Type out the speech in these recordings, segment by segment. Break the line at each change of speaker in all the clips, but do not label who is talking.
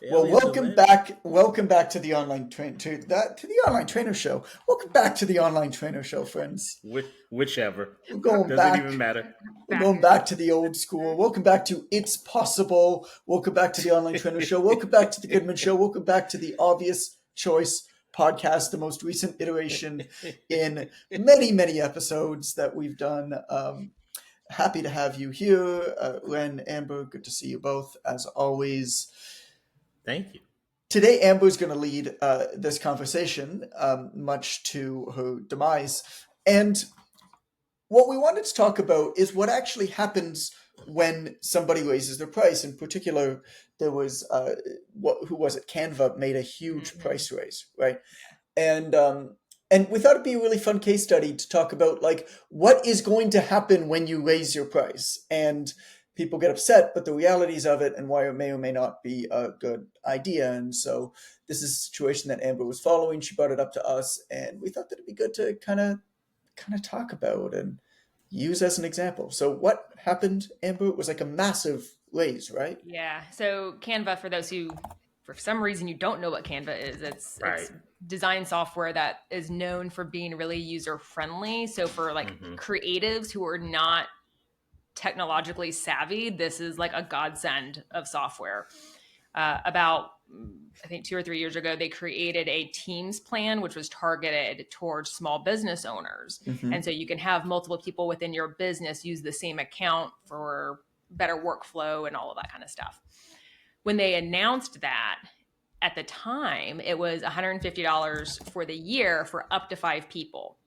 Well,
Aliens are landing.
welcome back to the online trainer show. Welcome back to the online trainer show, friends.
Whichever.
We're going
Doesn't
back.
even matter.
We're
Back.
going back to the old school. Welcome back to It's Possible. Welcome back to the online trainer show. Welcome back to the Goodman show. Welcome back to the Obvious Choice podcast, the most recent iteration in many, many episodes that we've done. Happy to have you here, Len, Amber. Good to see you both, as always.
Thank you.
Today, Amber's going to lead this conversation, much to her demise. And what we wanted to talk about is what actually happens when somebody raises their price. In particular, there was who was it? Canva made a huge price raise, right? And and we thought it'd be a really fun case study to talk about, like, what is going to happen when you raise your price, and people get upset, but the realities of it and why it may or may not be a good idea. And so this is a situation that Amber was following. She brought it up to us, and we thought that it'd be good to kind of talk about and use as an example. So what happened, Amber? It was like a massive raise, right?
Yeah. So Canva, for those who, for some reason, you don't know what Canva is,
Right.
it's design software that is known for being really user friendly. So for like creatives who are not technologically savvy, this is like a godsend of software. About I think 2 or 3 years ago, they created a Teams plan, which was targeted towards small business owners.
Mm-hmm.
And so you can have multiple people within your business use the same account for better workflow and all of that kind of stuff. When they announced that, at the time, it was $150 for the year for up to 5 people.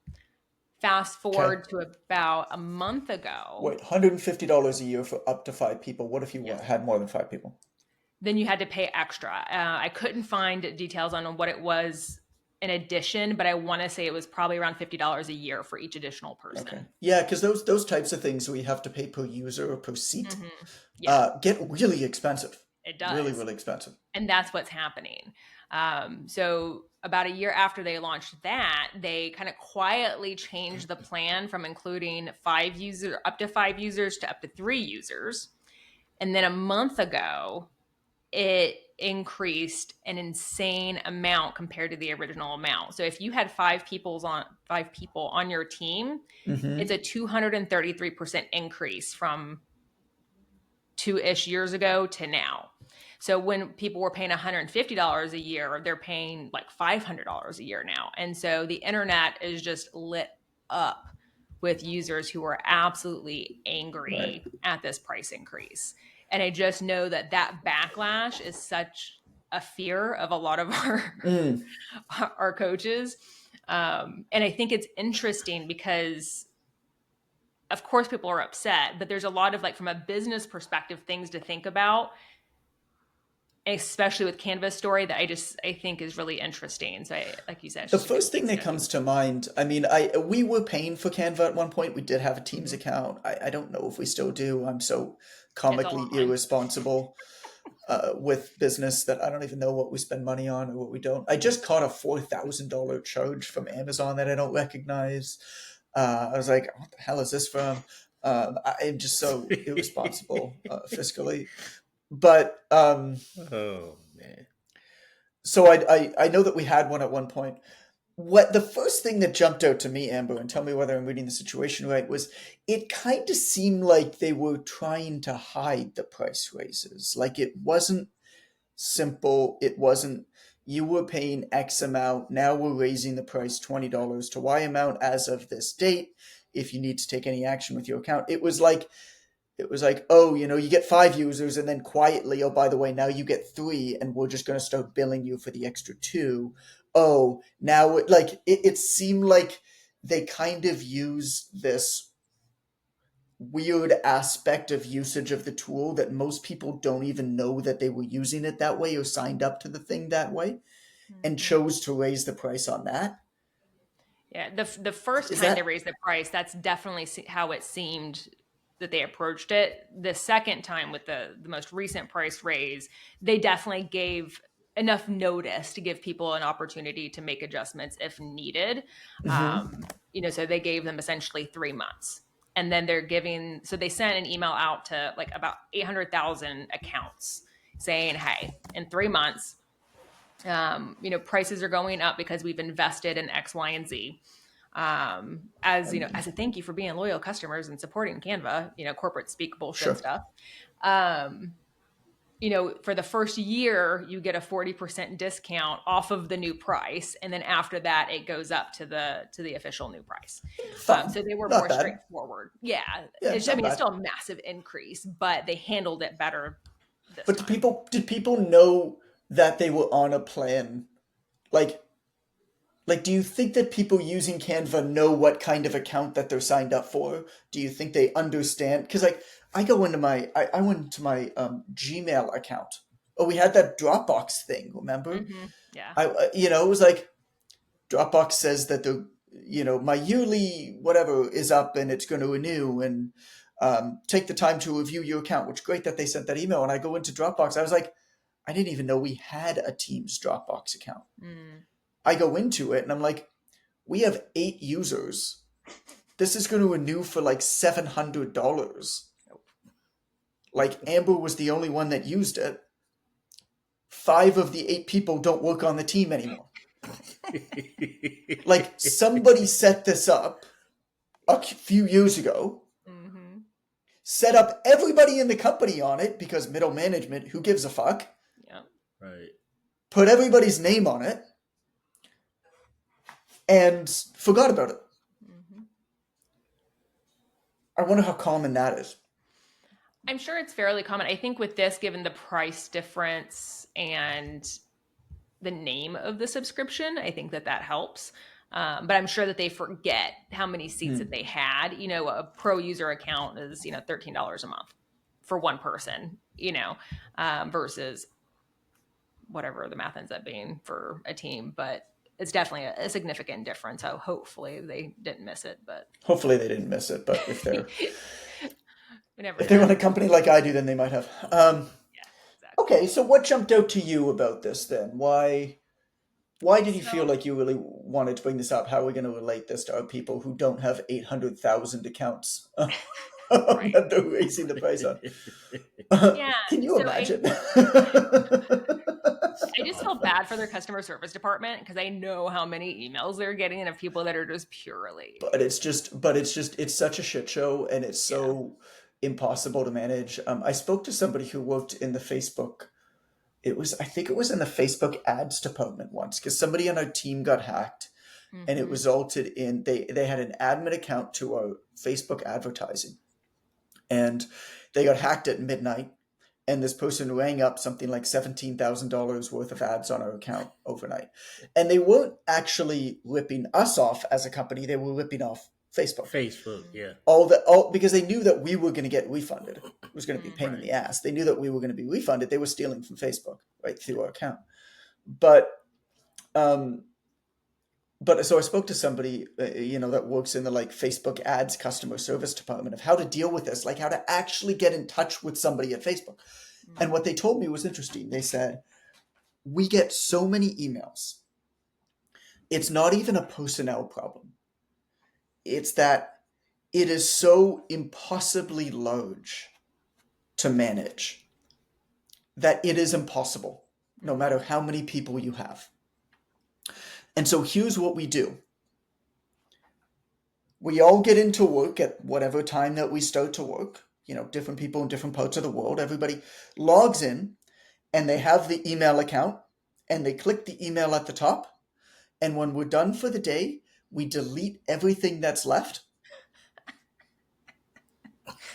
Fast
Okay.
forward to about a month
Wait,
ago.
$150 a year for up to 5 people. What if you
Yes.
had more than 5 people?
Then you had to pay extra. I couldn't find details on what it was in addition, but I want to say it was probably around $50 a year for each additional
Okay.
person.
Yeah, because those types of things where you have to pay per user or per seat
Yeah,
get really expensive.
it
Really,
does.
really expensive.
And that's what's happening. So about a year after they launched that, they kind of quietly changed the plan from including up to 5 users to up to 3 users. And then a month ago, it increased an insane amount compared to the original amount. So if you had 5 people on your team,
Mm-hmm.
it's a 233% increase from 2-ish years ago to now. So when people were paying $150 a year, they're paying like $500 a year now. And so the internet is just lit up with users who are absolutely
Right.
angry at this price increase. And I just know that that backlash is such a fear of a lot of our
Mm.
our coaches. And I think it's interesting because of course people are upset, but there's a lot of, like, from a business perspective, things to think about, especially with Canva's story, that I think is really interesting. So like you said, it's
The
just a good
first thing
case
that
study.
comes to mind, I mean, I we were paying for Canva at one point. We did have a Teams account. I don't know if we still do. I'm so
It's all
comically
online.
irresponsible with business that I don't even know what we spend money on or what we don't. I just caught a $4,000 charge from Amazon that I don't recognize. I was like, what the hell is this from? I'm just so irresponsible fiscally. But
Oh man.
so I know that we had one at one point. What the first thing that jumped out to me, Amber, and tell me whether I'm reading the situation right, was it kind of seemed like they were trying to hide the price raises. Like, it wasn't simple. It wasn't, you were paying X amount, now we're raising the price $20 to Y amount as of this date. If you need to take any action with your account, it was like, oh, you get 5 users, and then quietly, oh, by the way, now you get three, and we're just going to start billing you for the extra two. Oh, now it seemed like they kind of used this weird aspect of usage of the tool that most people don't even know that they were using it that way or signed up to the thing that way, and chose to raise the price on that.
Yeah, the first
Is
time they
that
raised the price, that's definitely how it seemed that they approached it. The second time, with the most recent price raise, they definitely gave enough notice to give people an opportunity to make adjustments if needed.
Mhm.
So they gave them essentially 3 months. And then so they sent an email out to like about 800,000 accounts saying, hey, in 3 months, prices are going up because we've invested in X, Y, and Z. As as a thank you for being loyal customers and supporting Canva, corporate speak bullshit
Sure.
stuff. For the first year, you get a 40% discount off of the new price. And then after that, it goes up to the official new price.
Fine.
So they were
Not
more
bad.
straightforward. Yeah.
Yeah,
It's
not bad.
still a massive increase, but they handled it better this
But
time.
did people know that they were on a plan? Like, do you think that people using Canva know what kind of account that they're signed up for? Do you think they understand? Because like, I went into my Gmail account. Oh, we had that Dropbox thing, remember?
Yeah.
It was like Dropbox says that my yearly whatever is up and it's going to renew and take the time to review your account. Which great that they sent that email. And I go into Dropbox. I was like, I didn't even know we had a Teams Dropbox account. I go into it and I'm like, we have 8 users. This is going to renew for like $700. Like Amber was the only one that used it. 5 of the 8 people don't work on the team anymore. Like somebody set this up a few years ago, set up everybody in the company on it because middle management, who gives a fuck?
Yeah.
Right.
Put everybody's name on it and forgot about it. I wonder how common that is.
I'm sure it's fairly common. I think with this, given the price difference and the name of the subscription, I think that helps. But I'm sure that they forget how many seats that they had. A pro user account is, $13 a month for one person, versus whatever the math ends up being for a team. But it's definitely a significant difference. So hopefully they didn't miss it. But
hopefully they didn't miss it. But if they're
if
they run a company like I do, then they might have.
Yeah, exactly.
Okay, so what jumped out to you about this then? Why did you feel like you really wanted to bring this up? How are we going to relate this to our people who don't have 800,000 accounts
Right.
that they're raising the price on?
Yeah.
Can you
So
imagine?
I just feel bad for their customer service department because I know how many emails they're getting of people that are just purely.
It's such a shit show and it's so impossible to manage. I spoke to somebody who worked in the Facebook. I think it was in the Facebook ads department once because somebody on our team got hacked and it resulted in they had an admin account to our Facebook advertising and they got hacked at midnight and this person rang up something like $17,000 worth of ads on our account overnight. And they weren't actually ripping us off as a company, they were ripping off Facebook.
Yeah.
Because they knew that we were going to get refunded. It was going to be a pain in the ass. They knew that we were going to be refunded. They were stealing from Facebook right through our account. But so I spoke to somebody, that works in the like Facebook ads customer service department of how to deal with this, like how to actually get in touch with somebody at Facebook. And what they told me was interesting. They said, we get so many emails. It's not even a personnel problem. It's that it is so impossibly large to manage that it is impossible, no matter how many people you have. And so here's what we do. We all get into work at whatever time that we start to work. Different people in different parts of the world. Everybody logs in and they have the email account and they click the email at the top. And when we're done for the day, we delete everything that's left.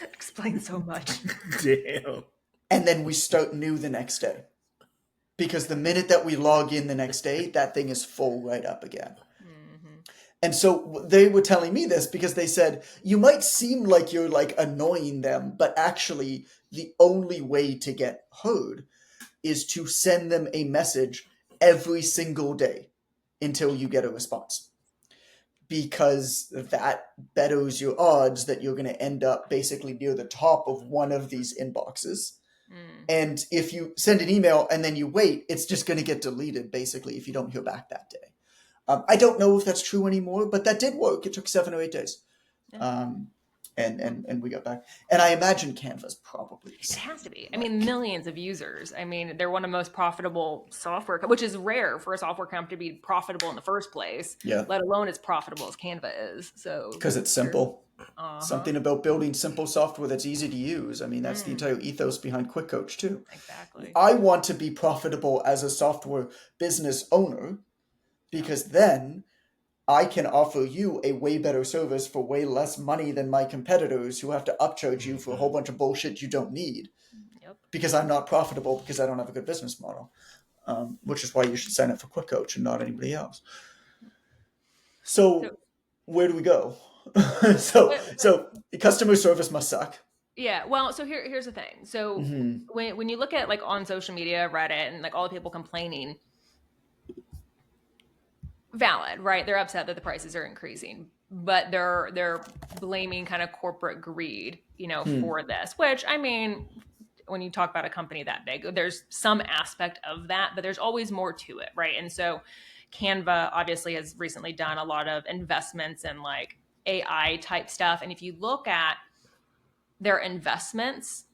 Explains so much.
Damn.
And then we start new the next day. Because the minute that we log in the next day, that thing is full right up again. And so they were telling me this because they said, you might seem like you're like annoying them, but actually the only way to get heard is to send them a message every single day until you get a response. Because that betters your odds that you're going to end up basically near the top of one of these inboxes. And if you send an email and then you wait, it's just going to get deleted basically if you don't hear back that day. I don't know if that's true anymore, but that did work. It took 7 or 8 days. and we got back. And I imagine Canva's probably the
It
same.
has to be. I mean, millions of users. I mean, they're one of the most profitable software, which is rare for a software company to be profitable in the first place,
Yeah,
let alone as profitable as Canva is. So,
because it's
they're-
simple.
uh-huh.
Something about building simple software that's easy to use. I mean, that's the entire ethos behind Quick Coach too.
Exactly.
I want to be profitable as a software business owner because then I can offer you a way better service for way less money than my competitors who have to upcharge you for a whole bunch of bullshit you don't need
Yep.
because I'm not profitable because I don't have a good business model, which is why you should sign up for Quick Coach and not anybody else.
So,
So where do we go? so customer service must suck.
yeah. Well, so here's the thing. So
Mm-hmm.
when you look at like on social media, Reddit, and like all the people complaining, valid, right? They're upset that the prices are increasing, but they're blaming kind of corporate greed, for this. Which, I mean, when you talk about a company that big, there's some aspect of that, but there's always more to it, right? And so Canva obviously has recently done a lot of investments in like AI type stuff. And if you look at their investments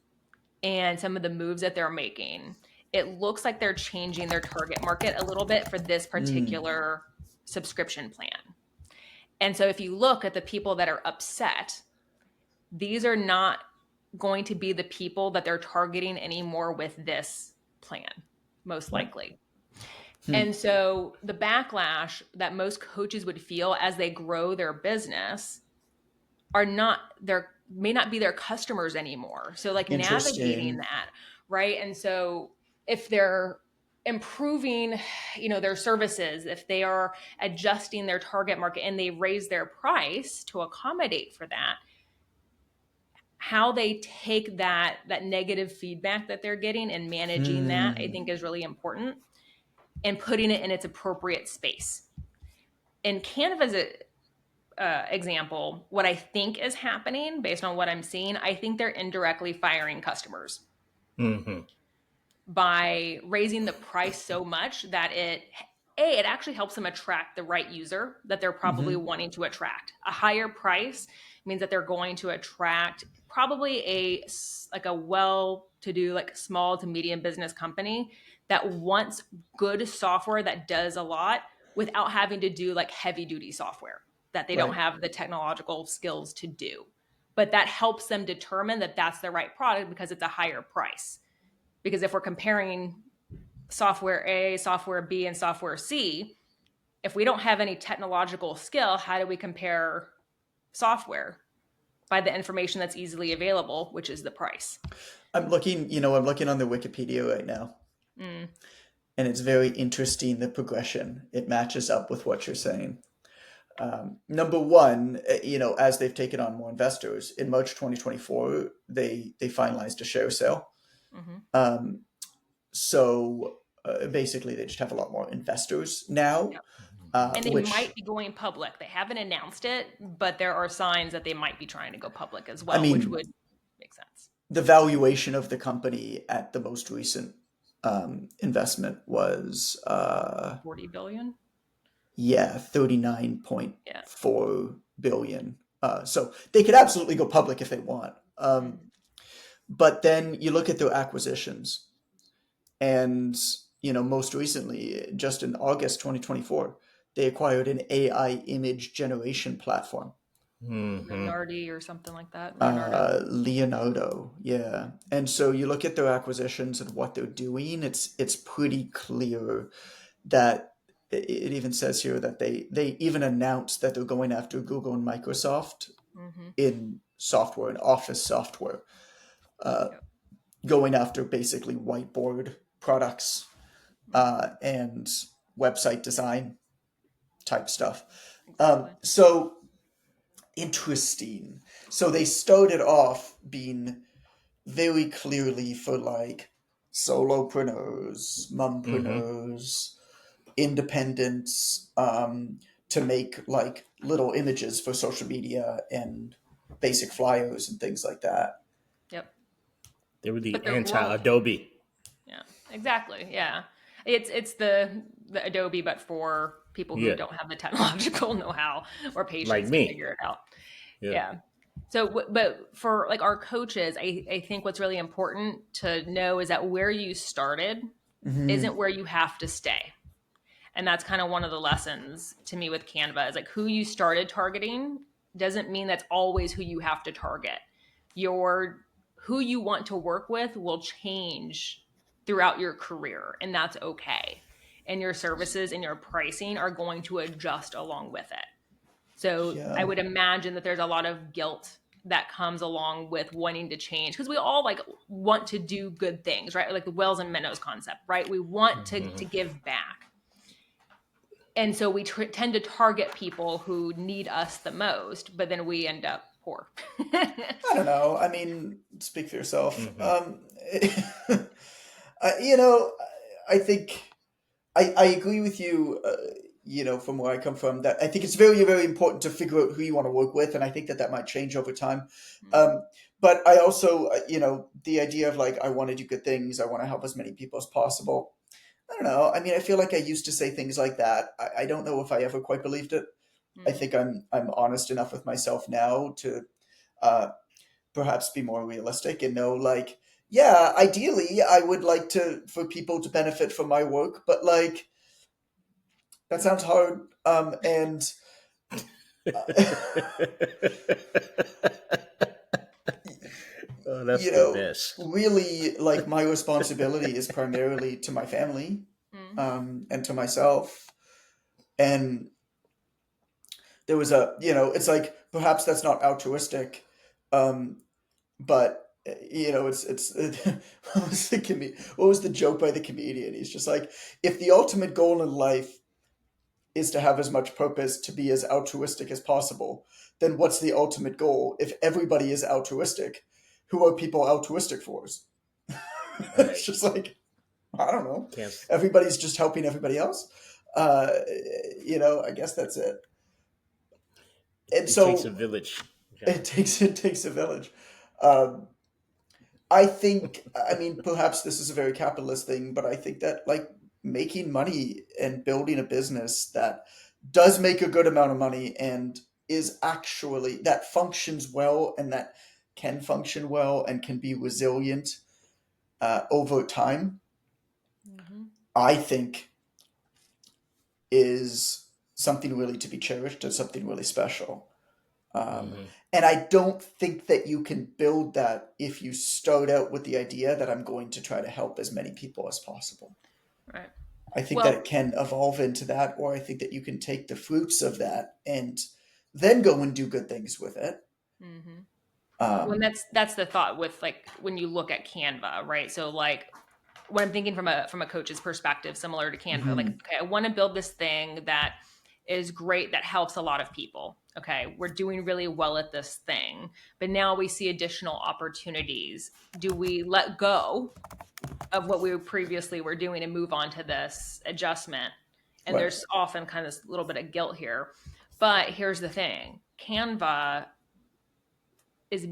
and some of the moves that they're making, it looks like they're changing their target market a little bit for this particular subscription plan. And so if you look at the people that are upset, these are not going to be the people that they're targeting anymore with this plan, most likely. And so the backlash that most coaches would feel as they grow their business may not be their customers anymore. So like navigating
Interesting.
that, right? And so if they're improving, their services, if they are adjusting their target market and they raise their price to accommodate for that, how they take that negative feedback that they're getting and managing that, I think is really important, and putting it in its appropriate space. In Canva's example, what I think is happening based on what I'm seeing, I think they're indirectly firing customers by raising the price so much that it actually helps them attract the right user that they're probably wanting to attract. A higher price means that they're going to attract probably a well-to-do, like small to medium business company that wants good software that does a lot without having to do like heavy duty software that they don't
Right.
have the technological skills to do. But that helps them determine that that's the right product because it's a higher price. Because if we're comparing software A, software B, and software C, if we don't have any technological skill, how do we compare software? By the information that's easily available, which is the price.
I'm looking on the Wikipedia right now, and it's very interesting the progression. It matches up with what you're saying. Number one, as they've taken on more investors, in March 2024, they finalized a share sale. Um, so basically, they just have a lot more investors now.
Yep. And they
Which
might be going public. They haven't announced it, but there are signs that they might be trying to go public as
I
well, which
mean,
would make sense.
the valuation of the company at the most recent investment was
40 billion.
yeah,
Yeah.
39.4 billion. So they could absolutely go public if they want. But then you look at their acquisitions, and most recently, just in August 2024, they acquired an AI image generation platform.
Leonardo or something like that. Leonardo.
Leonardo, yeah. And so you look at their acquisitions and what they're doing, it's pretty clear that it even says here that they even announced that they're going after Google and Microsoft in software and office software,
Yep.
going after basically whiteboard products and website design type stuff.
Exactly.
So interesting. So they started off being very clearly for like solopreneurs, mumpreneurs, independents, to make like little images for social media and basic flyers and things like that.
Yep.
They were the
But they're growing.
anti-Adobe.
Yeah. Exactly. Yeah. It's the Adobe, but for people who
Yeah,
don't have the technological know-how or
like
patience to
me.
figure it out.
Yeah.
Yeah. So, but for like our coaches, I think what's really important to know is that where you started
Hmm.
isn't where you have to stay. And that's kind of one of the lessons to me with Canva is like who you started targeting doesn't mean that's always who you have to target. Your who you want to work with will change throughout your career, and that's okay. And your services and your pricing are going to adjust along with it. So I
Yeah.
would imagine that there's a lot of guilt that comes along with wanting to change because we all like want to do good things, right? Like the whales and minnows concept, right? We want to give back. And so we tend to target people who need us the most, but then we end up poor.
I don't know. I mean, speak for yourself.
Hmm.
You know, I think I agree with you. From where I come from, that I think it's very, very important to figure out who you want to work with, and I think that that might change over time.
Mhm.
Um, but I also, the idea of like I want to do good things, I want to help as many people as possible. I don't know. I mean, I feel like I used to say things like that. I don't know if I ever quite believed it. I
Mhm.
think I'm honest enough with myself now to uh, perhaps be more realistic and know like, yeah, ideally I would like to for people to benefit from my work, but like that sounds hard. And
Oh, that's the best.
really like my responsibility is primarily to my family,
Mhm.
and to myself. And there was it's like perhaps that's not altruistic, um, but what was what was the joke by the comedian? He's just like, if the ultimate goal in life is to have as much purpose to be as altruistic as possible, then what's the ultimate goal? If everybody is altruistic, who are people altruistic for? It's
Right.
just like, I don't know.
Can't.
Everybody's just helping everybody else. Uh, I guess that's it. And
It takes a
so
village, John.
it takes a village. Um, I think, I mean, perhaps this is a very capitalist thing, but I think that like making money and building a business that does make a good amount of money and is actually that functions well and that can function well and can be resilient over time,
Mhm.
I think is something really to be cherished and something really special. Um,
Hmm.
and I don't think that you can build that if you start out with the idea that I'm going to try to help as many people as possible.
Right.
I think that it
Well,
can evolve into that, or I think that you can take the fruits of that and then go and do good things with it.
mhm. When
Um,
that's the thought with like when you look at Canva, right? So like when I'm thinking from a coach's perspective, similar to Canva, like
mhm.
okay, I want to build this thing that is great that helps a lot of people. Okay, we're doing really well at this thing, but now we see additional opportunities. Do we let go of what we previously were doing and move on to this adjustment? And
Right.
there's often kind of this little bit of guilt here. But here's the thing: Canva is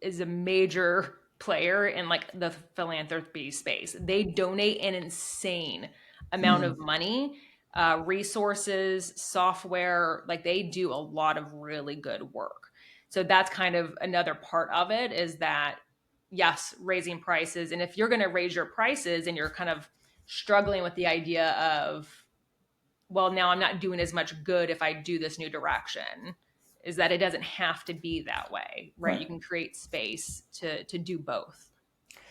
is a major player in like the philanthropy space. They donate an insane amount of
Mhm.
money, resources, software. Like they do a lot of really good work. So that's kind of another part of it is that yes, raising prices. And if you're going to raise your prices and you're kind of struggling with the idea of well, now I'm not doing as much good if I do this new direction, is that it doesn't have to be that way, right?
Right.
You can create space to do both.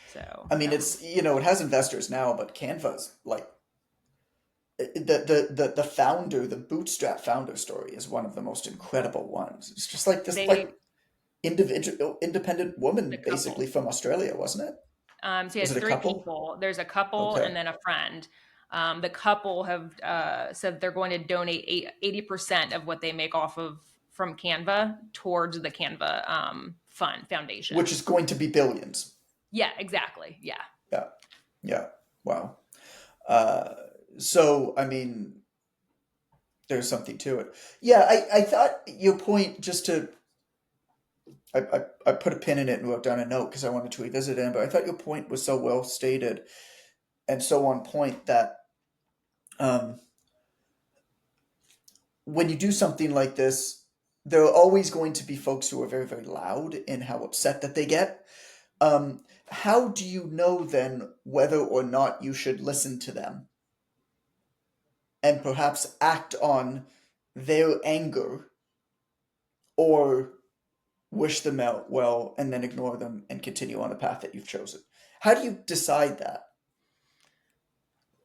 So
I mean,
that would
it's it has investors now, but Canva's like the founder, the bootstrap founder story is one of the most incredible ones. It's just like this
they
like individual independent
the
woman basically
couple.
from Australia, wasn't it?
So he
Was
has
it a
three
couple?
people. There's a couple
Okay.
and then a friend. The couple have said they're going to donate 80% of what they make off of from Canva towards the Canva fund
Which
foundation.
is going to be billions.
Yeah, exactly. Yeah.
Yeah. Yeah. Wow. Uh, so, I mean, there's something to it. Yeah, I thought your point, just to, I put a pin in it and wrote down a note because I wanted to revisit it, but I thought your point was so well stated and so on point that um, when you do something like this, there are always going to be folks who are very, very loud in how upset that they get. How do you know then whether or not you should listen to them and perhaps act on their anger or wish them out well and then ignore them and continue on the path that you've chosen? How do you decide that?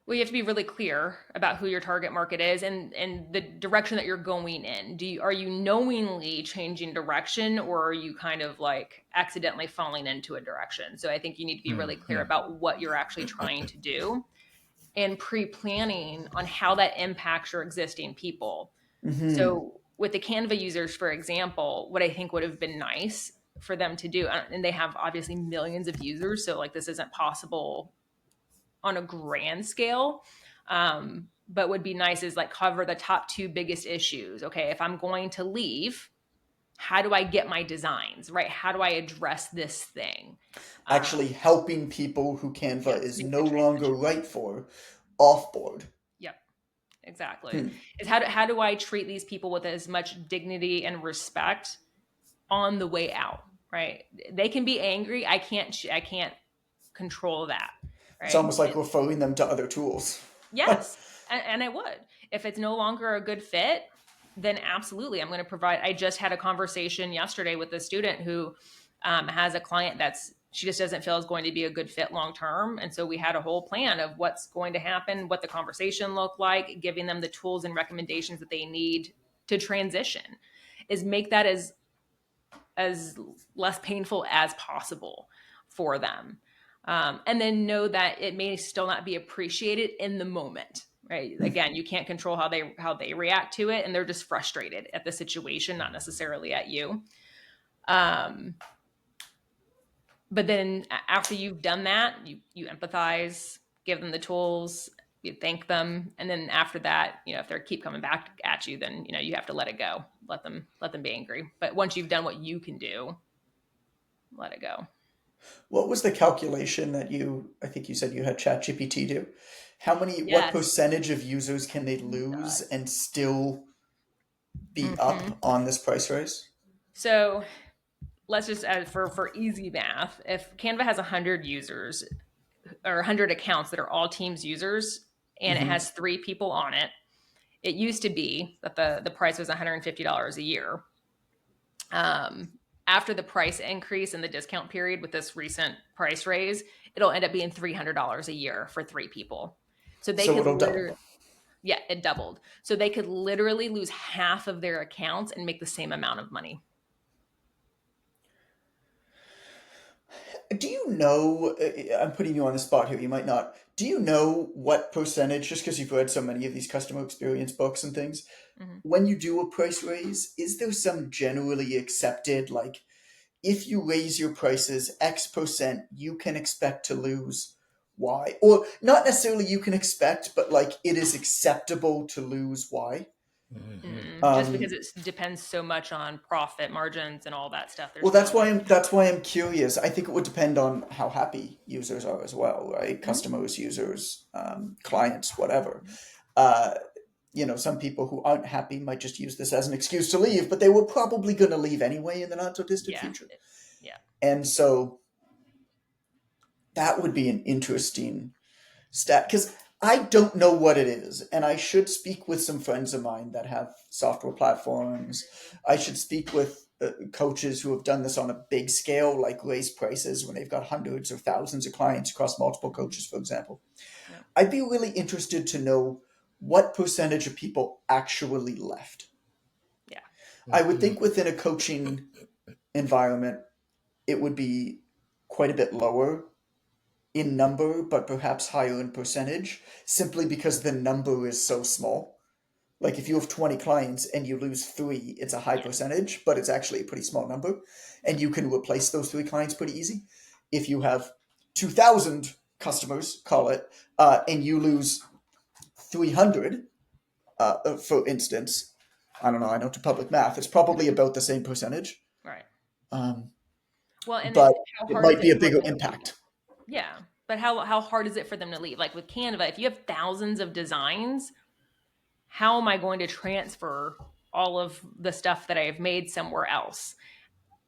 Well, you have to be really clear about who your target market is and the direction that you're going in. Are you knowingly changing direction, or are you kind of like accidentally falling into a direction? So I think you need to be really clear about what you're actually trying to do and pre-planning on how that impacts your existing people.
Mm-hmm.
So with the Canva users, for example, what I think would have been nice for them to do, and they have obviously millions of users, so like this isn't possible on a grand scale. But would be nice is like cover the top two biggest issues. Okay, if I'm going to leave, how do I get my designs right? How do I address this thing?
Actually helping people who
Yeah,
Canva is
make
no
the
longer
transition.
right for off board.
Yep, exactly.
Hmm.
Is how do I treat these people with as much dignity and respect on the way out? Right? They can be angry. I can't control that.
It's
Right?
almost like referring them to other tools.
Yes, and I would. If it's no longer a good fit, then absolutely, I'm going to provide. I just had a conversation yesterday with a student who has a client that's she just doesn't feel is going to be a good fit long term, and so we had a whole plan of what's going to happen, what the conversation looked like, giving them the tools and recommendations that they need to transition. Is make that as less painful as possible for them. And then know that it may still not be appreciated in the moment. Right. Again, you can't control how they react to it, and they're just frustrated at the situation, not necessarily at you. Um, but then after you've done that, you empathize, give them the tools, you thank them, and then after that, if they keep coming back at you, then you have to let it go, let them be angry. But once you've done what you can do, let it go.
What was the calculation that I think you said you had ChatGPT do? What
Yes.
percentage of users can they
Oh
lose
God.
and still be
Hmm.
up on this price raise?
So let's just add for easy math. If Canva has 100 users or 100 accounts that are all Teams users, and it
Mm-hmm.
has 3 people on it, it used to be that the price was $150 a year. Um, After the price increase in the discount period with this recent price raise, it'll end up being $300 a year for 3 people. So they
So
could
it'll double.
literally, yeah, it doubled. So they could literally lose half of their accounts and make the same amount of money.
Do you know? I'm putting you on the spot here. You might not. Do you know what percentage? Just because you've read so many of these customer experience books and things,
Mhm.
when you do a price raise, is there some generally accepted like if you raise your prices X%, you can expect to lose Y? Or not necessarily you can expect, but like it is acceptable to lose Y.
Just because
Um,
it depends so much on profit margins and all that stuff.
well,
There's so many.
that's why I'm curious. I think it would depend on how happy users are as well, right?
Mhm.
Customers, users, clients, whatever. Uh, some people who aren't happy might just use this as an excuse to leave, but they were probably going to leave anyway in the not so distant
Yeah.
future.
Yeah.
And so that would be an interesting stat because I don't know what it is, and I should speak with some friends of mine that have software platforms. I should speak with coaches who have done this on a big scale, like raise prices when they've got hundreds or thousands of clients across multiple
Mhm.
coaches, for example.
Yeah.
I'd be really interested to know what percentage of people actually left.
Yeah.
I would think within a coaching environment, it would be quite a bit lower in number, but perhaps higher in percentage, simply because the number is so small. Like if you have 20 clients and you lose three, it's a high
Yeah.
percentage, but it's actually a pretty small number. And
Yep.
you can replace those three clients pretty easy. If you have 2,000 customers, call it, and you lose 300, for instance, I don't know, I don't do public math, it's probably about the same percentage.
Right.
Um,
Well, and then
but
how
it
hard is
might be
it
a
for
bigger
them to leave?
impact.
Yeah. But how hard is it for them to leave? Like with Canva, if you have thousands of designs, how am I going to transfer all of the stuff that I have made somewhere else?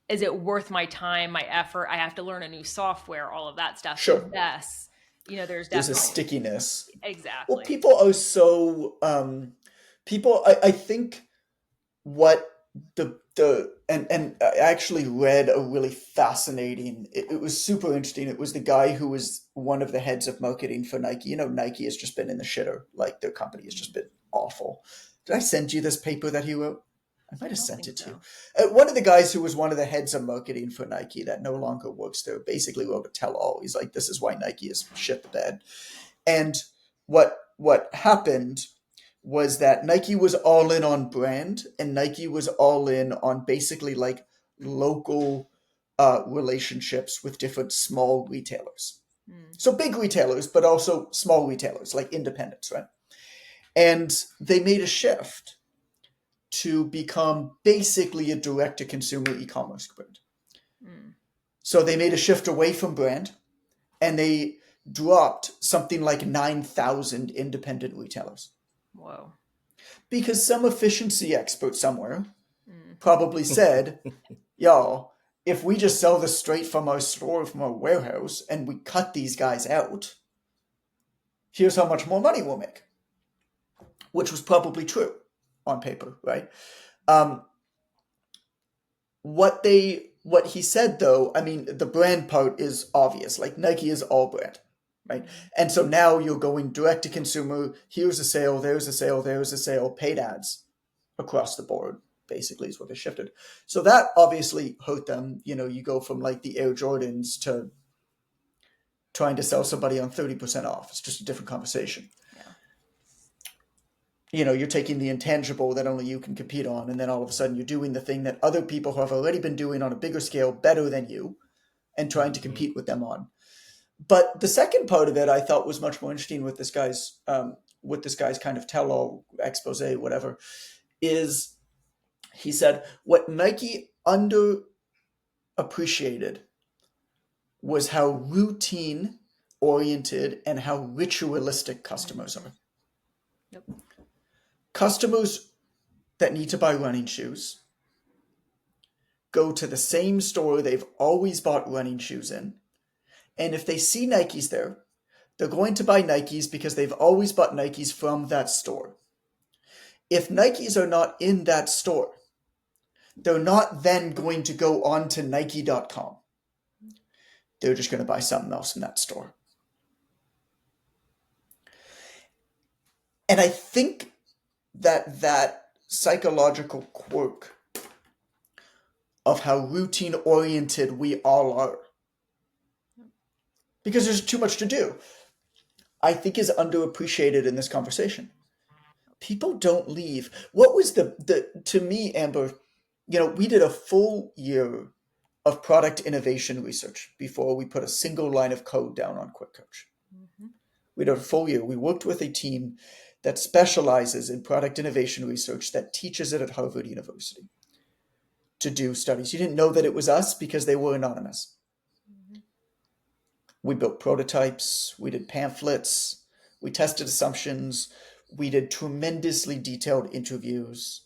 Is it worth my time, my effort? I have to learn a new software, all of that stuff. So
Sure.
yes, there's
There's a
definitely
stickiness. Well,
exactly.
people are so I think what and I actually read a really fascinating, it was super interesting. It was the guy who was one of the heads of marketing for Nike. Nike has just been in the shitter. Like, their company has just been awful. Did I send you this paper that he wrote? I might
I
have
don't
sent
think
it to you.
so.
One of the guys who was one of the heads of marketing for Nike that no longer works there basically wrote a tell-all. He's like, this is why Nike is shit the bed. And what happened was that Nike was all in on brand, and Nike was all in on basically like local relationships with different small retailers.
Mm.
So big retailers, but also small retailers like independents, right? And they made a shift to become basically a direct-to-consumer e-commerce brand.
Mm.
So they made a shift away from brand, and they dropped something like 9,000 independent retailers.
Whoa.
Because some efficiency expert somewhere
Mm.
probably said, y'all, if we just sell this straight from our store, from our warehouse, and we cut these guys out, here's how much more money we'll make. Which was probably true on paper, right? Um, what he said, though, I mean, the brand part is obvious. Like, Nike is all brand, right? And so now you're going direct to consumer. Here's a sale, there's a sale, there's a sale, paid ads across the board, basically, is what they shifted. So that obviously hurt them. You go from like the Air Jordans to trying to sell somebody on 30% off. It's just a different conversation. You're taking the intangible that only you can compete on, and then all of a sudden you're doing the thing that other people have already been doing on a bigger scale better than you and trying to compete with them on. But the second part of it I thought was much more interesting with this guy's kind of tell-all expose, whatever, is he said what Nike underappreciated was how routine oriented and how ritualistic customers are.
Yep.
Customers that need to buy running shoes go to the same store they've always bought running shoes in. And if they see Nikes there, they're going to buy Nikes because they've always bought Nikes from that store. If Nikes are not in that store, they're not then going to go on to Nike.com. They're just going to buy something else in that store. And I think that psychological quirk of how routine oriented we all are, because there's too much to do, I think is underappreciated in this conversation. People don't leave. What was to me, Amber, we did a full year of product innovation research before we put a single line of code down on Quick Coach. Mm-hmm. We did a full year. We worked with a team that specializes in product innovation research that teaches it at Harvard University to do studies. You didn't know that it was us because they were anonymous. Mm-hmm. We built prototypes. We did pamphlets. We tested assumptions. We did tremendously detailed interviews.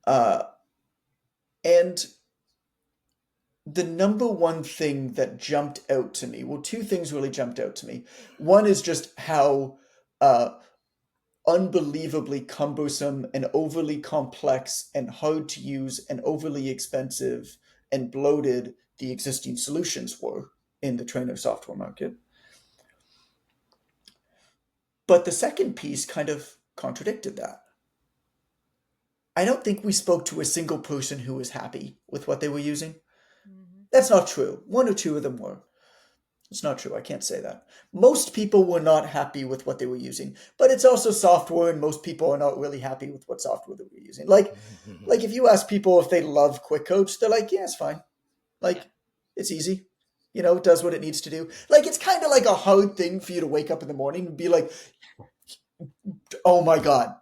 And the number one thing that jumped out to me, well, two things really jumped out to me. One is just how unbelievably cumbersome and overly complex and hard to use and overly expensive and bloated the existing solutions were in the trainer software market. But the second piece kind of contradicted that. I don't think we spoke to a single person who was happy with what they were using. Mm-hmm. That's not true. One or two of them were. It's not true. I can't say that. Most people were not happy with what they were using, but it's also software, and most people are not really happy with what software that we're using. Like if you ask people if they love Quick Coach, they're like, yeah, it's fine. It's easy. It does what it needs to do. Like, it's kind of like a hard thing for you to wake up in the morning and be like, oh my God,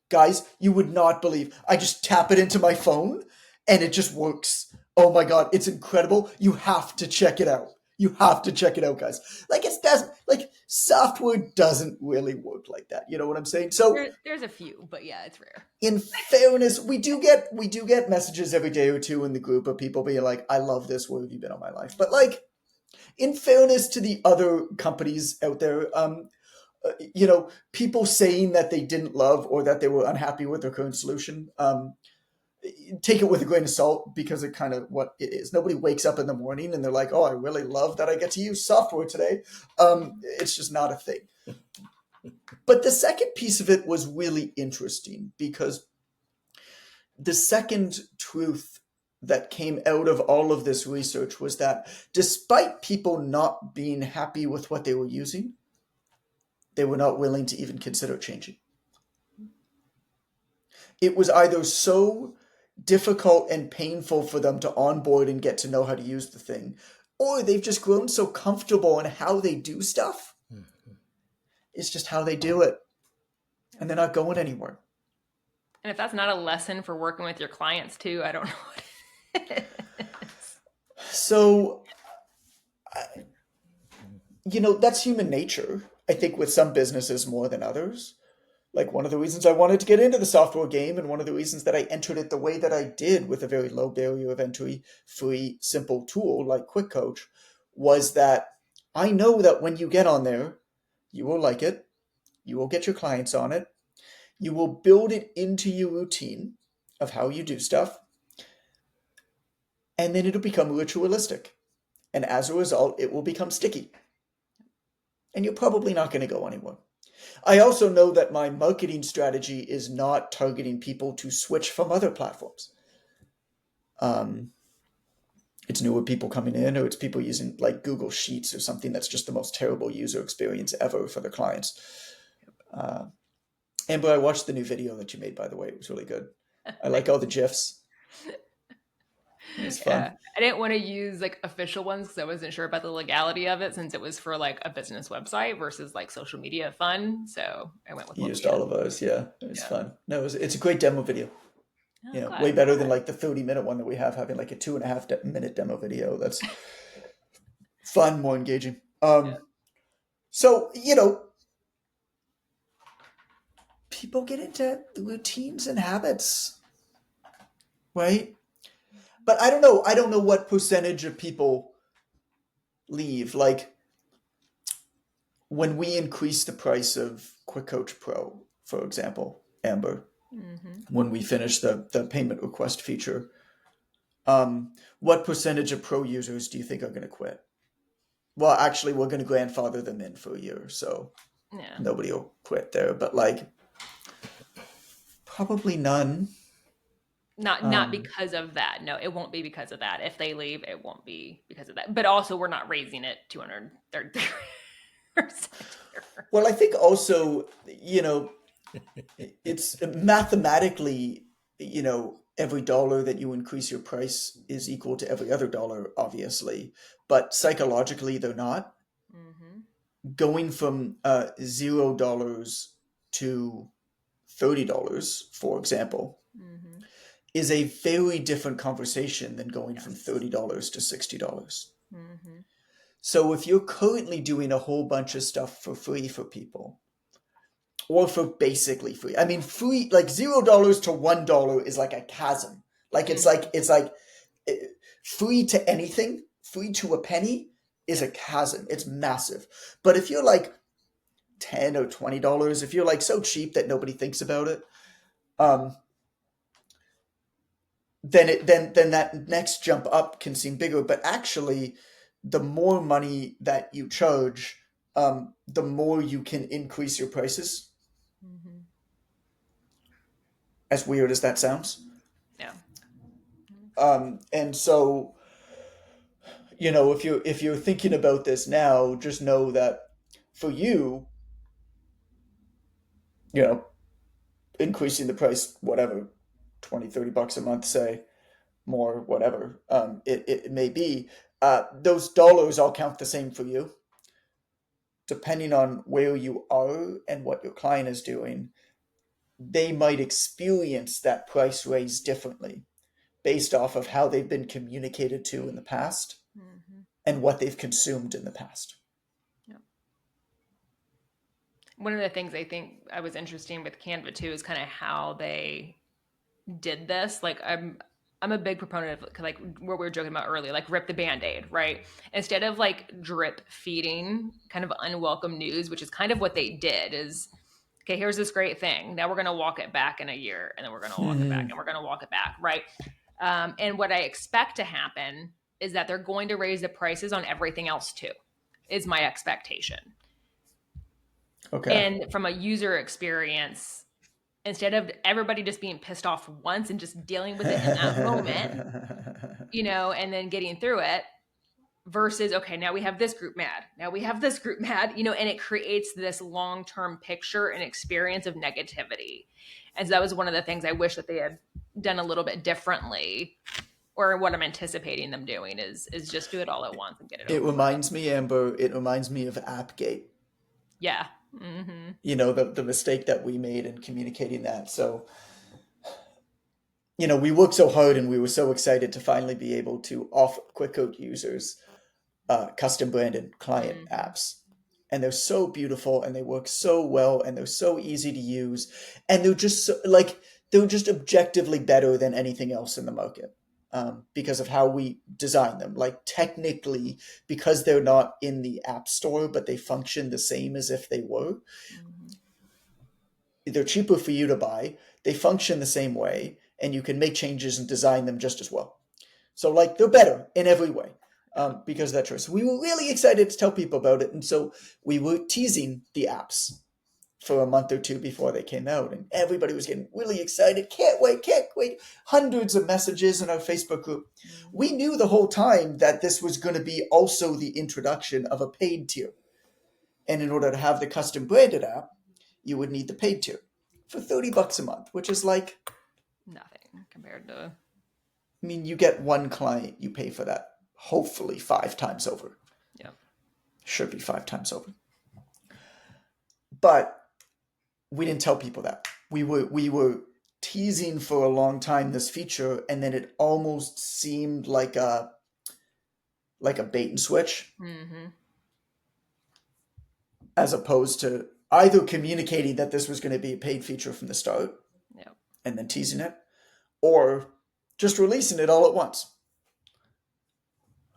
guys, you would not believe. I just tap it into my phone and it just works. Oh my God, it's incredible. You have to check it out. You have to check it out, guys. Like it doesn't like software doesn't really work like that. You know what I'm saying? So
there's a few, but yeah, it's rare.
in fairness, we do get messages every day or two in the group of people being like, I love this, where have you been all my life? But like in fairness to the other companies out there, people saying that they didn't love or that they were unhappy with their current solution, take it with a grain of salt because it kind of what it is. Nobody wakes up in the morning and they're like, oh, I really love that I get to use software today. It's just not a thing. But the second piece of it was really interesting because the second truth that came out of all of this research was that despite people not being happy with what they were using, they were not willing to even consider changing. It was either so difficult and painful for them to onboard and get to know how to use the thing, or they've just grown so comfortable in how they do stuff. It's just how they do it. And they're not going anywhere.
And if that's not a lesson for working with your clients too, I don't know what it is.
So, that's human nature. I think with some businesses more than others. Like one of the reasons I wanted to get into the software game and one of the reasons that I entered it the way that I did with a very low barrier of entry, free, simple tool like Quick Coach was that I know that when you get on there, you will like it. You will get your clients on it. You will build it into your routine of how you do stuff. And then it'll become ritualistic. And as a result, it will become sticky. And you're probably not going to go anywhere. I also know that my marketing strategy is not targeting people to switch from other platforms. It's newer people coming in, or it's people using like Google Sheets or something that's just the most terrible user experience ever for the clients. Amber, I watched the new video that you made, by the way. It was really good. I like all the GIFs. It was fun.
Yeah. I didn't want to use like official ones because I wasn't sure about the legality of it since it was for like a business website versus like social media fun. So I went with
You used all of ours, yeah. It was fun. No, it's a great demo video.
Oh,
Way better than like the 30-minute one that we have, having like a 2.5-minute demo video. That's fun, more engaging. So, people get into routines and habits, right? But I don't know. I don't know what percentage of people leave. Like when we increase the price of Quick Coach Pro, for example, Amber, when we finish the payment request feature, what percentage of Pro users do you think are going to quit? Well, actually, we're going to grandfather them in for a year, so nobody will quit there. But like, probably none.
Not because of that. No, it won't be because of that. If they leave, it won't be because of that. But also, we're not raising it 230%.
Well, I think also, it's mathematically, every dollar that you increase your price is equal to every other dollar, obviously. But psychologically, they're not. Going from $0 to $30, for example, is a very different conversation than going from $30 to $60. So if you're currently doing a whole bunch of stuff for free for people, or for basically free, I mean, free, like $0 to $1 is like a chasm. Like it's like free to anything, free to a penny is a chasm. It's massive. But if you're like $10 or $20, if you're like so cheap that nobody thinks about it, then that next jump up can seem bigger. But actually, the more money that you charge, the more you can increase your prices. As weird as that sounds.
Yeah.
And so, if you're thinking about this now, just know that for you, increasing the price, whatever, 20, $30 a month, say, more, whatever, it may be, those dollars all count the same for you. Depending on where you are and what your client is doing, they might experience that price raise differently based off of how they've been communicated to in the past. and what they've consumed in the past.
Yeah. One of the things I think I was interesting with Canva too is kind of how they did this. Like I'm a big proponent of like what we were joking about earlier, like rip the band-aid, right? Instead of like drip feeding kind of unwelcome news, which is kind of what they did is, okay, here's this great thing. Now we're going to walk it back in a year, and then we're going to walk it back, and we're going to walk it back, right? And what I expect to happen is that they're going to raise the prices on everything else too, is my expectation.
Okay.
And from a user experience, instead of everybody just being pissed off once and just dealing with it in that moment, and then getting through it, versus, okay, now we have this group mad. Now we have this group mad, and it creates this long-term picture and experience of negativity. And so that was one of the things I wish that they had done a little bit differently, or what I'm anticipating them doing is just do it all at once and get it over.
It reminds me, Amber, of AppGate.
Yeah. Mm-hmm.
The mistake that we made in communicating that. So, we worked so hard and we were so excited to finally be able to offer QuickCode users custom branded client apps. And they're so beautiful and they work so well and they're so easy to use. And they're just they're just objectively better than anything else in the market. Because of how we design them. Like technically, because they're not in the App Store, but they function the same as if they were. They're cheaper for you to buy. They function the same way, and you can make changes and design them just as well. So they're better in every way because of that choice. We were really excited to tell people about it, and so we were teasing the apps for a month or two before they came out, and everybody was getting really excited. Can't wait. Hundreds of messages in our Facebook group. We knew the whole time that this was going to be also the introduction of a paid tier. And in order to have the custom branded app, you would need the paid tier for $30 a month, which is like
nothing compared to.
I mean, you get one client, you pay for that hopefully 5 times over.
Yeah.
Should be 5 times over. But we didn't tell people that. We were teasing for a long time this feature, and then it almost seemed like a bait and switch, as opposed to either communicating that this was going to be a paid feature from the start, and then teasing it, or just releasing it all at once,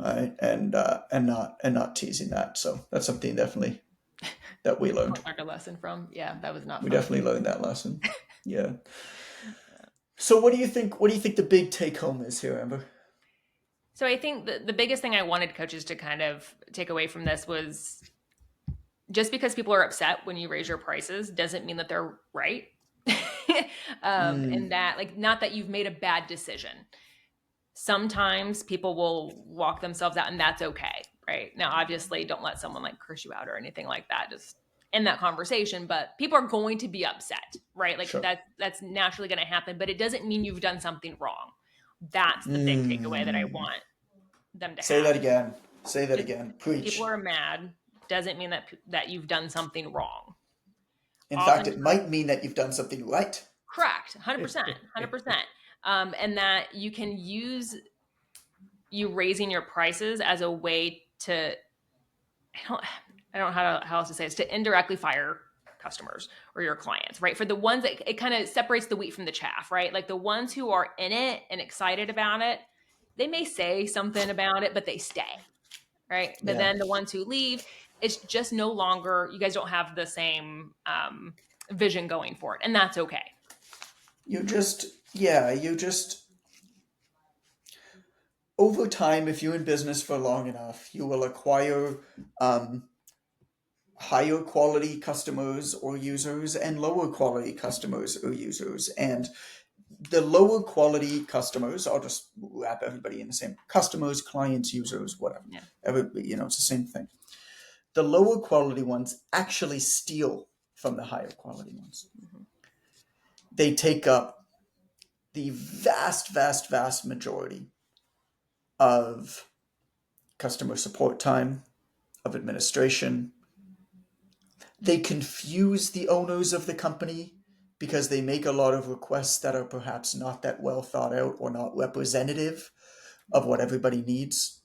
right? And not teasing that. So that's something definitely that we learned.
Like a lesson from, that was not.
We definitely learned that lesson. Yeah. So what do you think the big take home is here, Amber?
So I think the biggest thing I wanted coaches to kind of take away from this was, just because people are upset when you raise your prices doesn't mean that they're right. And that, not that you've made a bad decision. Sometimes people will walk themselves out, and that's okay. Right now, obviously, don't let someone curse you out or anything like that. Just end that conversation. But people are going to be upset, right?
Sure.
That's naturally going to happen. But it doesn't mean you've done something wrong. That's the big takeaway that I want them to
say
have.
that again. Say that again. Preach.
People are mad doesn't mean that you've done something wrong.
In fact, it might mean that you've done something right.
Correct. 100%. And that you can use you raising your prices as a way to, I don't know how else to say it, is to indirectly fire customers or your clients, right? For the ones that it kind of separates the wheat from the chaff, right? Like the ones who are in it and excited about it, they may say something about it, but they stay, right? But then the ones who leave, it's just no longer, you guys don't have the same vision going for it. And that's okay.
You just over time, if you're in business for long enough, you will acquire higher quality customers or users and lower quality customers or users. And the lower quality customers, I'll just wrap everybody in the same customers, clients, users, whatever. Yeah. Everybody, it's the same thing. The lower quality ones actually steal from the higher quality ones. They take up the vast, vast, vast majority of customer support time, of administration. They confuse the owners of the company because they make a lot of requests that are perhaps not that well thought out or not representative of what everybody needs.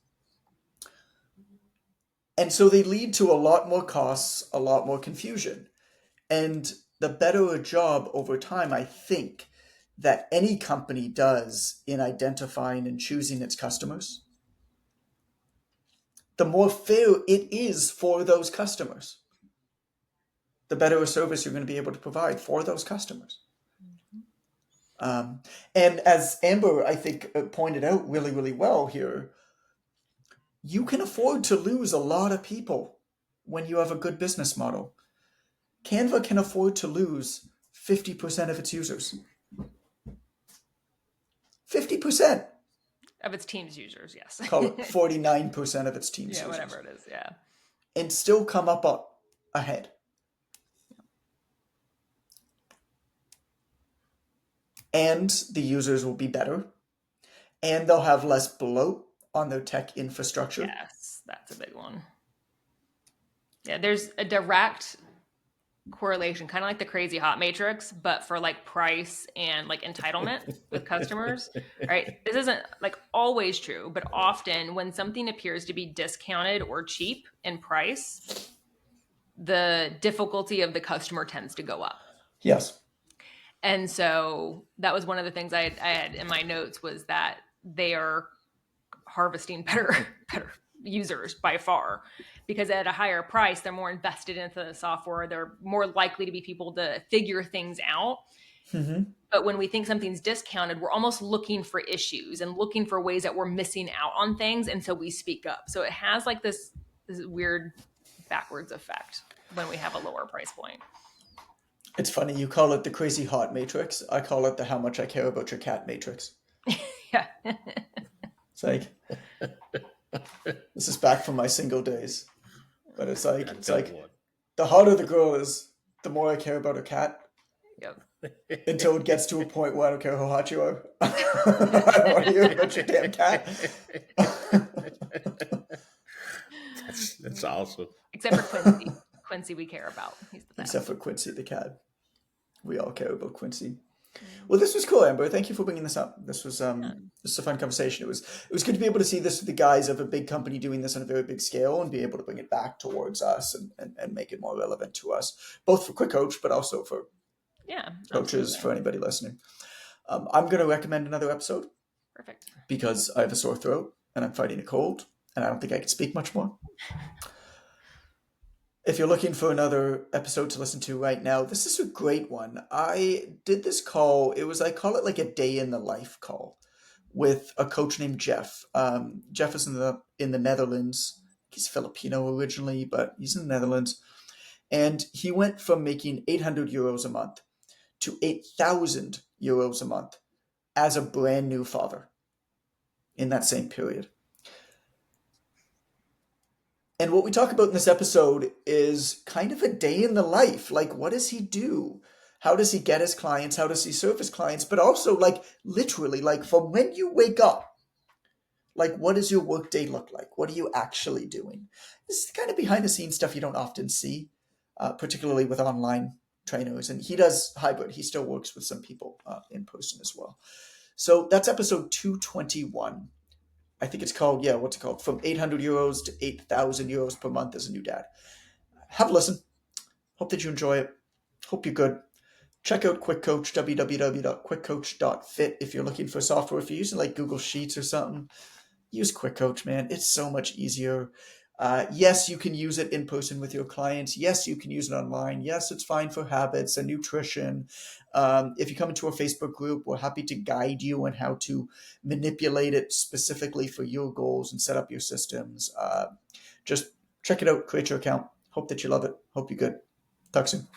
And so they lead to a lot more costs, a lot more confusion. And the better a job over time, I think, that any company does in identifying and choosing its customers, the more fair it is for those customers. The better a service you're going to be able to provide for those customers. And as Amber, I think, pointed out really, really well here, you can afford to lose a lot of people when you have a good business model. Canva can afford to lose 50% of its users. 50%.
Of its team's users, yes.
Call it 49% of its team's
yeah,
users.
whatever it is, yeah.
And still come up ahead. And the users will be better. And they'll have less bloat on their tech infrastructure.
Yes, that's a big one. Yeah, there's a direct correlation, kind of like the crazy hot matrix, but for like price and like entitlement with customers, right? This isn't like always true, but often when something appears to be discounted or cheap in price, the difficulty of the customer tends to go up.
Yes.
And so that was one of the things I had in my notes, was that they are harvesting better users by far, because at a higher price, they're more invested into the software. They're more likely to be people to figure things out.
Mm-hmm.
But when we think something's discounted, we're almost looking for issues and looking for ways that we're missing out on things. And so we speak up. So it has like this weird backwards effect when we have a lower price point.
It's funny, you call it the crazy hot matrix. I call it the how much I care about your cat matrix.
Yeah.
It's like, this is back from my single days. But it's like the hotter the girl is, the more I care about her cat.
Yep.
Until it gets to a point where I don't care how hot you are. I don't want to hear about your damn cat.
That's awesome.
Except for Quincy. Quincy we care about. He's the best.
Except for Quincy the cat. We all care about Quincy. Well, this was cool, Amber. Thank you for bringing this up. This was a fun conversation. It was good to be able to see this with the guys of a big company doing this on a very big scale and be able to bring it back towards us and make it more relevant to us, both for Quick Coach, but also for coaches, for anybody listening. I'm going to recommend another episode.
Perfect. Because
I have a sore throat and I'm fighting a cold and I don't think I can speak much more. If you're looking for another episode to listen to right now, this is a great one. I did this call. I call it like a day in the life call with a coach named Jeff. Jeff is in the Netherlands. He's Filipino originally, but he's in the Netherlands. And he went from making 800 euros a month to 8,000 euros a month as a brand new father in that same period. And what we talk about in this episode is kind of a day in the life. Like, what does he do? How does he get his clients? How does he serve his clients? But also, like, literally, like, from when you wake up, like, what does your workday look like? What are you actually doing? This is the kind of behind-the-scenes stuff you don't often see, particularly with online trainers. And he does hybrid. He still works with some people in person as well. So that's episode 221. I think it's called, what's it called? From 800 euros to 8,000 euros per month as a new dad. Have a listen. Hope that you enjoy it. Hope you're good. Check out Quick Coach, www.quickcoach.fit. If you're looking for software, if you're using like Google Sheets or something, use Quick Coach, man. It's so much easier. Yes, you can use it in person with your clients. Yes, you can use it online. Yes, it's fine for habits and nutrition. If you come into our Facebook group, we're happy to guide you on how to manipulate it specifically for your goals and set up your systems. Just check it out, create your account. Hope that you love it. Hope you're good. Talk soon.